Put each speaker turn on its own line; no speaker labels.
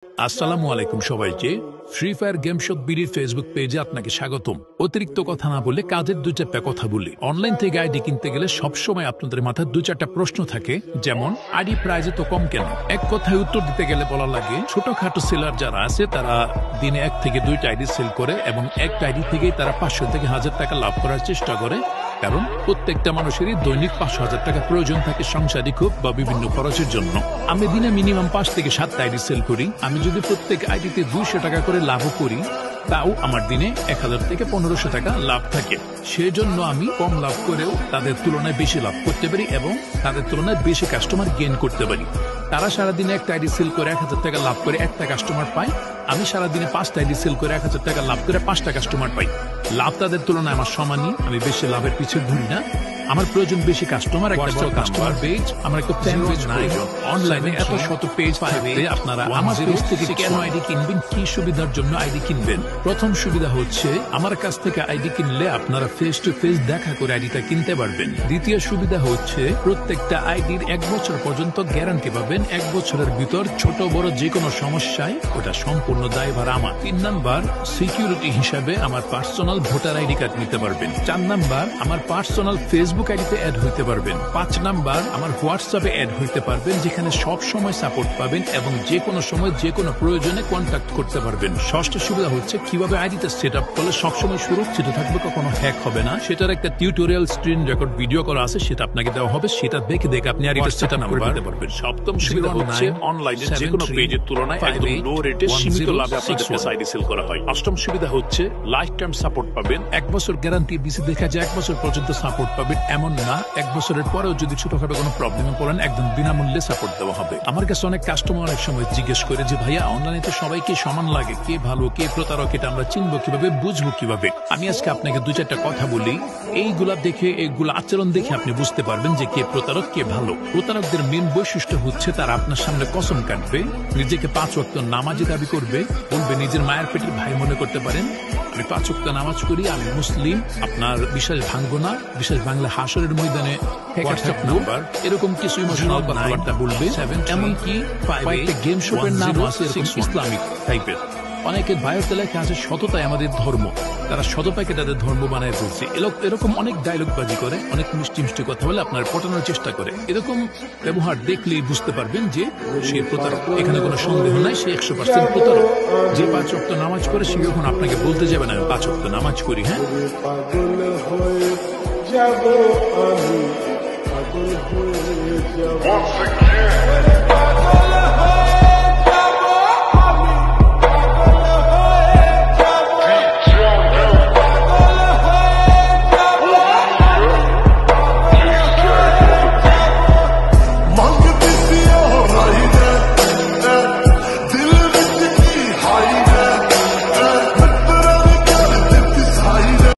আসসালামু আলাইকুম সবাইকে। ফ্রি ফায়ার গেম শট বিডির ফেসবুক পেজে আপনাকে স্বাগতম। অতিরিক্ত কথা না বলে কাজের দু চারটা কথা বলি। অনলাইন থেকে আইডি কিনতে গেলে সবসময় আপনাদের মাথায় দু চারটা প্রশ্ন থাকে, যেমন আইডি প্রাইজে তো কম কেন। এক কথায় উত্তর দিতে গেলে বলা লাগে, ছোটখাটো সেলার যারা আছে তারা দিনে 1 থেকে 2টা আইডি সেল করে এবং একটা আইডি থেকেই তারা 500 থেকে 1000 টাকা লাভ করার চেষ্টা করে। কারণ প্রত্যেকটা মানুষেরই দৈনিক 500,000 টাকা প্রয়োজন থাকে সাংসারিক হোক বা বিভিন্ন খরচের জন্য। আমি দিনে মিনিমাম 5 থেকে 7টা আইডি সেল করি। আমি যদি প্রত্যেক আইডিতে 200 টাকা করে লাভও করি, তাও আমার দিনে 1000 থেকে 1500 টাকা লাভ থাকে। সেজন্য আমি কম লাভ করেও তাদের তুলনায় বেশি লাভ করতে পারি এবং তাদের তুলনায় বেশি কাস্টমার গেইন করতে পারি। তারা সারাদিনে একটা আইডি সেল করে 1000 টাকা লাভ করে একটা কাস্টমার পায়, আমি সারাদিনে 5টা আইডি সেল করে 1000 টাকা লাভ করে 5টা কাস্টমার পাই। লাভ তাদের তুলনায় আমার সমানই, আমি বেশি লাভের পিছিয়ে ঘুরি না। আমার প্রয়োজন বেশি কাস্টমার, একটা বড় কাস্টমার পেজ, আমার একটা ফ্যান পেজ নাই। অনলাইনে এত শত পেজ পাইতে আপনারা আমার পেজ থেকে কেন আইডি কিনবেন, কি সুবিধার জন্য আইডি কিনবেন? প্রথম সুবিধা হচ্ছে আমার কাছ থেকে আইডি কিনলে আপনারা ফেস টু ফেস দেখা করে আইডিটা কিনতে পারবেন। দ্বিতীয় সুবিধা হচ্ছে প্রত্যেকটা আইডির 1 বছর পর্যন্ত গ্যারান্টি পাবেন। 1 বছরের ভিতর ছোট বড় যে কোনো সমস্যায় ওটা সম্পূর্ণ দায়ভার আমার। 3 নাম্বার, সিকিউরিটি হিসাবে আমার পার্সোনাল ভোটার আইডি কার্ড নিতে পারবেন। 4 নাম্বার, আমার পার্সোনাল ফেসবুক আইডিতে অ্যাড হইতে পারবেন। 5 নাম্বার, আমার হোয়াটসঅ্যাপে অ্যাড হইতে পারবেন, যেখানে সব সময় সাপোর্ট পাবেন এবং যে কোনো সময় যে কোনো প্রয়োজনে কন্ট্যাক্ট করতে পারবেন। ষষ্ঠ সুবিধা হচ্ছে কিভাবে আইডিটা সেট আপ করলে সবসময় সুরক্ষিত থাকবে, কখনো হ্যাক হবে না। সেটার একটা টিউটোরিয়াল স্ক্রিন রেকর্ড ভিডিও করা আছে, সেটা আপনাকে দেওয়া হবে। সেটা দেখে আপনি আইডিটা সেট আপ করে নিতে পারবেন। সপ্তম সুবিধা হচ্ছে অনলাইনে যে কোনো পেজের তুলনায় একদম লো রেটে সীমিত লাভে আপনাদের কাছে আইডি সেল করা হয়। অষ্টম সুবিধা হচ্ছে লাইফ টাইম সাপোর্ট পাবেন। 1 বছর গ্যারান্টি দিছে, দেখা যায় 1 বছর পর্যন্ত সাপোর্ট পাবেন এমন না। 1 বছরের পরেও যদি ছোটখাটো কোনো প্রবলেমে পড়েন, একদম বিনামূল্যে সাপোর্ট দেওয়া হবে। আমার কাছে অনেক কাস্টমার অনেক সময় জিজ্ঞেস করে যে ভাইয়া, অনলাইনে তো সবাইকে সমান লাগে, কে ভালো কে প্রতারক এটা আমরা চিনবো কিভাবে, বুঝবো কিভাবে? আমি আজকে আপনাকে 2-4টা কথা বলি। এইগুলা দেখে, এইগুলা আচরণ দেখে আপনি বুঝতে পারবেন যে কে প্রতারক কে ভালো। প্রতারকদের মেন বৈশিষ্ট্য হচ্ছে তারা আপনার সামনে কসম কাটবে, নিজেকে 5 ওয়াক্ত নামাজি দাবি করবে, বলবে নিজের মায়ের পেটের ভাই মনে করতে পারেন, আমি 5 ওয়াক্ত নামাজ করি, আমি মুসলিম, আপনার বিশ্বাস ভাঙবো না, বিশ্বাস ভাঙলে হাসরের ময়দানে হোয়াটসঅ্যাপ নাম্বার, এরকম কিছু ইমোশনাল কথাবার্তা বলবে। এমনকি কয়েকটা গেম শপের নাম আছে এরকম ইসলামিক টাইপের। অনেকের বায়োতে লেখা আছে সততাই আমাদের ধর্ম, তারা সততাকে তাদের ধর্ম বানায় ফেলছে। এরকম অনেক ডায়লগ বাজি করে, অনেক মিষ্টি মিষ্টি কথা বলে আপনার পটানোর চেষ্টা করে। এরকম ব্যবহার দেখলেই বুঝতে পারবেন যে সে প্রতারক। এখানে কোনো সন্দেহ নাই, সে 100% প্রতারক। যে 5 ওয়াক্ত নামাজ করে সে যখন আপনাকে বলতে যাবে না আমি 5 ওয়াক্ত নামাজ করি, হ্যাঁ,
Once again.